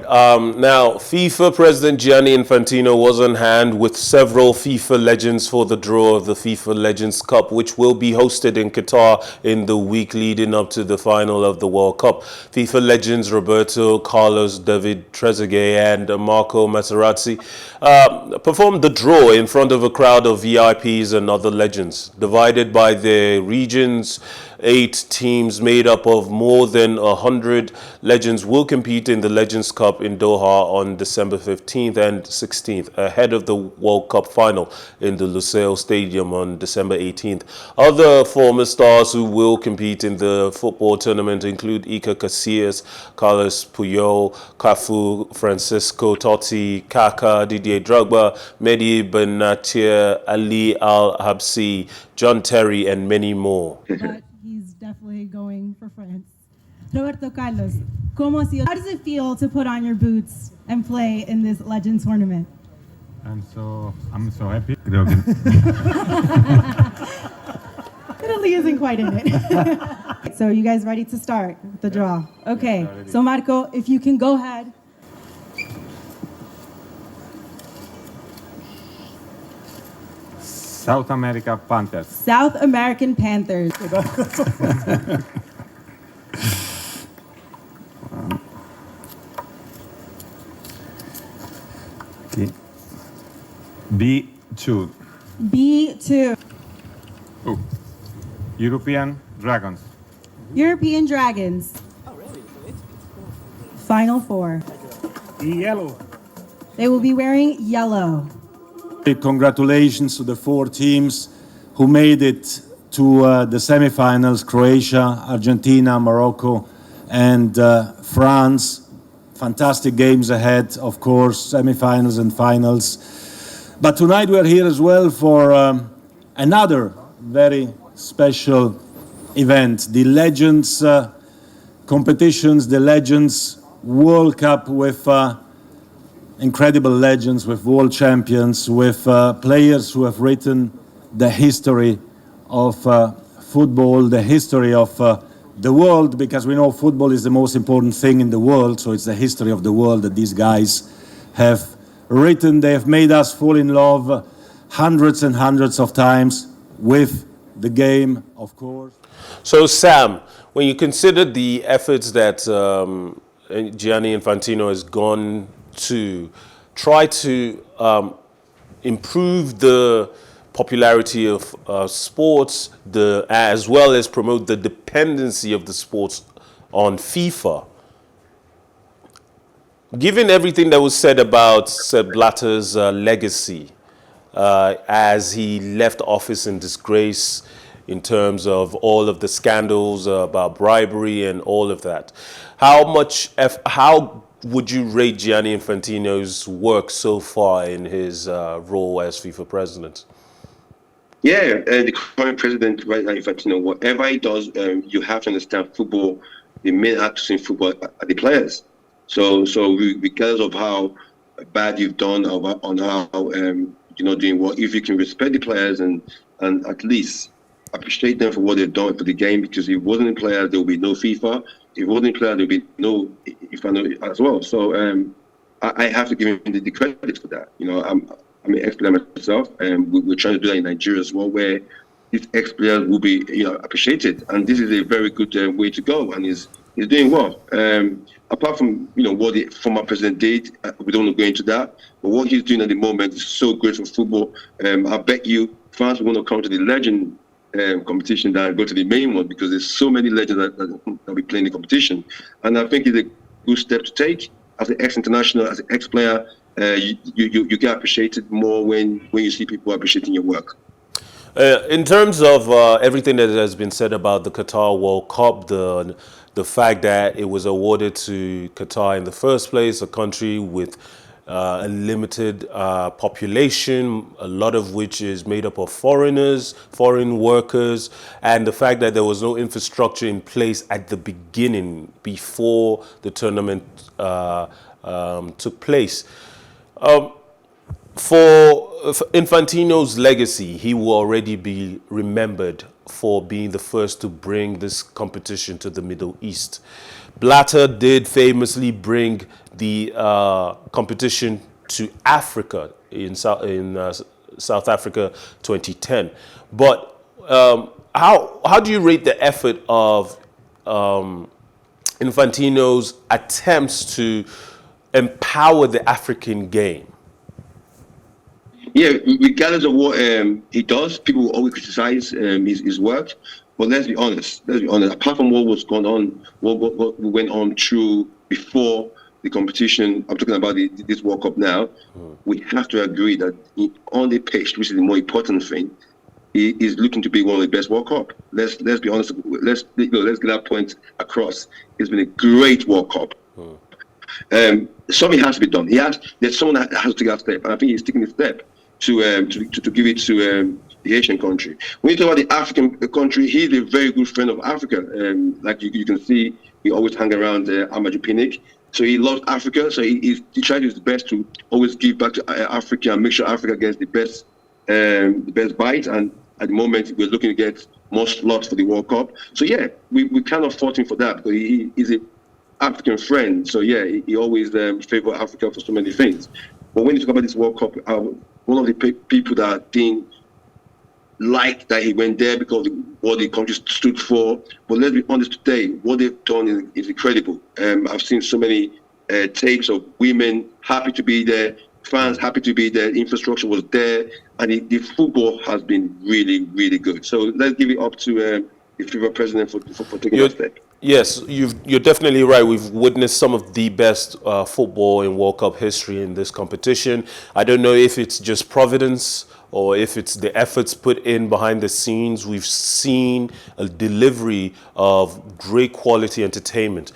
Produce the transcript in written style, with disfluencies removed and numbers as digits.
Now, FIFA President Gianni Infantino was on hand with several FIFA legends for the draw of the FIFA Legends Cup, which will be hosted in Qatar in the week leading up to the final of the World Cup. FIFA legends Roberto Carlos, David Trezeguet, and Marco Materazzi performed the draw in front of a crowd of VIPs and other legends. Divided by their regions, 8 teams made up of more than 100 legends will compete in the Legends Cup in Doha on December 15th and 16th, ahead of the World Cup final in the Lusail Stadium on December 18th. Other former stars who will compete in the football tournament include Iker Casillas, Carlos Puyol, Cafu, Francisco Totti, Kaká, Didier Drogba, Mehdi Benatia, Ali Al-Habsi, John Terry, and many more. But he's definitely going for France. Roberto Carlos, how does it feel to put on your boots and play in this Legends tournament? I'm so happy. Italy isn't quite in it. So you guys ready to start the draw? Okay, so Marco, if you can go ahead. South America Panthers. South American Panthers. Okay. B2. B2. Oh. European Dragons. European Dragons. Final 4. Yellow. They will be wearing yellow. Congratulations to the 4 teams who made it to the semifinals: Croatia, Argentina, Morocco, and France. Fantastic games ahead, of course, semifinals and finals. But tonight we're here as well for another very special event, the Legends competitions, the Legends World Cup, with incredible legends, with world champions, with players who have written the history of football, the history of the world, because we know football is the most important thing in the world, so it's the history of the world that these guys have written. They have made us fall in love hundreds and hundreds of times with the game, of course. So, Sam, when you consider the efforts that Gianni Infantino has gone to try to improve the popularity of sports, as well as promote the dependency of the sports on FIFA. Given everything that was said about Sepp Blatter's legacy as he left office in disgrace, in terms of all of the scandals about bribery and all of that, how would you rate Gianni Infantino's work so far in his role as FIFA president? Yeah, the current president, right now, Infantino, whatever he does, you have to understand football. The main actors in football are the players. So regardless of how bad you've done on how you're not doing well, if you can respect the players and at least appreciate them for what they've done for the game, because if it wasn't a player, there will be no FIFA. If it wasn't a player, there will be no FIFA as well. So I have to give him the credit for that. You know, I'm an ex-player myself, and we're trying to do that in Nigeria as well, where these ex-players will be, appreciated. And this is a very good way to go, and he's doing well. Apart from, what the former president did, we don't want to go into that. But what he's doing at the moment is so great for football. I bet you France will want to come to the legend competition than go to the main one, because there's so many legends that will be playing the competition. And I think it's a good step to take. As an ex-international, as an ex-player, you get appreciated more when you see people appreciating your work. In terms of everything that has been said about the Qatar World Cup, the fact that it was awarded to Qatar in the first place, a country with a limited population, a lot of which is made up of foreigners, foreign workers, and the fact that there was no infrastructure in place at the beginning before the tournament took place. For Infantino's legacy, he will already be remembered for being the first to bring this competition to the Middle East. Blatter did famously bring the competition to Africa in South Africa 2010. But how do you rate the effort of Infantino's attempts to empower the African game? Yeah, regardless of what he does, people will always criticize his work. But let's be honest. Apart from what was going on, what went on through before the competition, I'm talking about this World Cup now. We have to agree that on the pitch, which is the more important thing, he is looking to be one of the best World Cup. Let's be honest. Let's get that point across. It's been a great World Cup. Something has to be done. There's someone that has to take that step, and I think he's taking the step to give it to the Asian country. When you talk about the African country, he's a very good friend of Africa. Like you can see, he always hang around Amadou Pinnick. So he loves Africa. So he tries his best to always give back to Africa and make sure Africa gets the best bite. And at the moment, we're looking to get more slots for the World Cup. So yeah, we cannot fault him for that, because he is an African friend. So yeah, he always favors Africa for so many things. But when you talk about this World Cup, one of the people that didn't like that he went there because of what the country stood for. But let's be honest today, what they've done is incredible. I've seen so many tapes of women happy to be there, fans happy to be there, infrastructure was there, and the football has been really, really good. So let's give it up to the FIFA president for taking that step. Yes, you're definitely right. We've witnessed some of the best football in World Cup history in this competition. I don't know if it's just providence or if it's the efforts put in behind the scenes. We've seen a delivery of great quality entertainment.